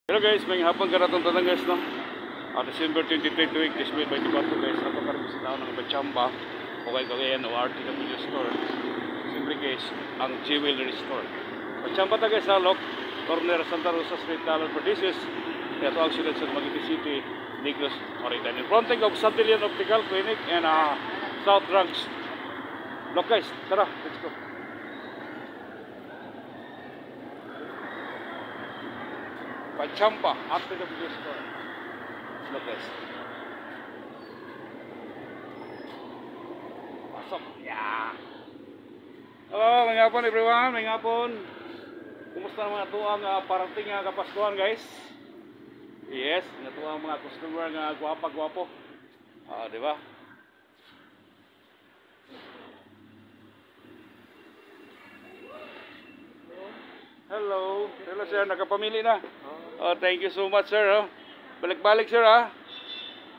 Hello guys, may hapon ka natong tanang guys, no? December 23 to week, December 24 guys, nato karon sa taon ng Bachamba o kaya o RTW store. Siyempre guys, ang jewelry store. Bachamba ta guys, Lok, corner Santa Rosa Street, Talan Perdices. Ito ang siyudad sa Dumaguete City, Negros Oriental. In fronting of Santillan Optical Clinic and South Drugs. Look guys, tara, let's go. Bachamba, RTW store. Look guys. Awesome. Yeah. Hello, may hapon everyone, may hapon. Kumusta naman ito ang parating kapaskuhan guys? Yes, ito ang mga customer nga gwapa-gwapo. Di ba? Hello. Hello sir, nakapamili na. Thank you so much sir. Balik-balik sir ha.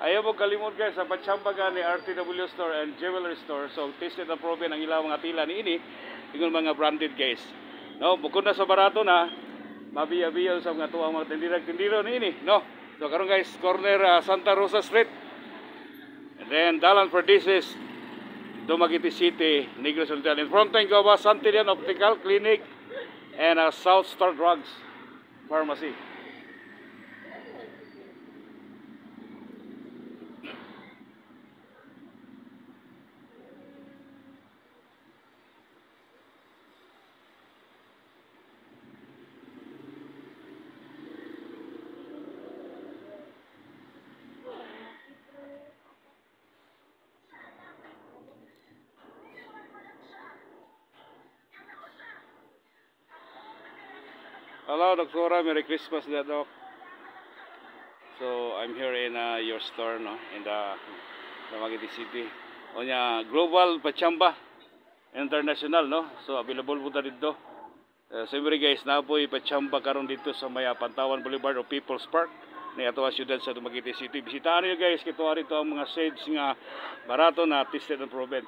Ayaw mo kalimot guys sa Bachamba ni RTW Store and Jewelry Store. So tasted and proven ang ilang mga tila ni ini. Ingon mga branded guys. No, bukod na sa barato na, mabiya-biya sa mga tuwang mga tindirag-tindiro ni ini. No. So karon guys, corner Santa Rosa Street. And then Dalan Perdices, Dumaguete City, Negros Oriental. In front ng Gawa, Santillan Optical Clinic and South Star Drugs Pharmacy. Hello, Doktora. Merry Christmas, Doc. So, I'm here in your store, no? In the Dumaguete City. Onya, Global Bachamba International, no? So, available po dito. Siyempre guys, na po Bachamba karon dito sa may Pantawan Boulevard o People's Park. Na ito ang siyudad sa Dumaguete City. Bisitahan niyo guys, kito rito ang mga shades nga barato na tested and proven.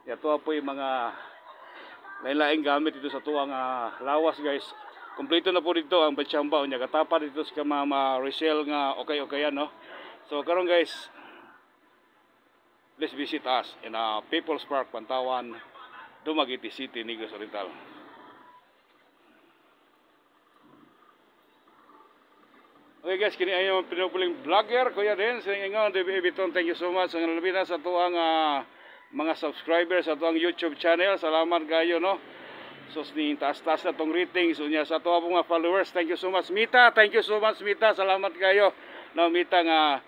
Ito po yung mga lain-laing gamit dito sa tuwang lawas guys. Kompleto na po dito ang Bachamba. Unya katapa dito sa resell nga okay-okayan, no? So karon guys, let's visit us in People's Park, Pantawan, Dumaguete City, Negros Oriental. Okay guys, kini ay yung pinupuling vlogger Kuya Den sa ingon Biton. Thank you so much ang labi na sa tuang mga subscribers sa tuang YouTube channel. Salamat kayo, no? So ni taas-taas na tong ratings unya sa tuwa mga followers. Thank you so much Mita. Thank you so much Mita. Salamat kayo. No Mita nga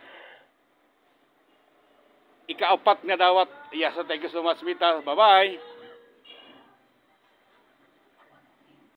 ikaapat nga dawat. Yes, thank you so much Mita. Bye-bye.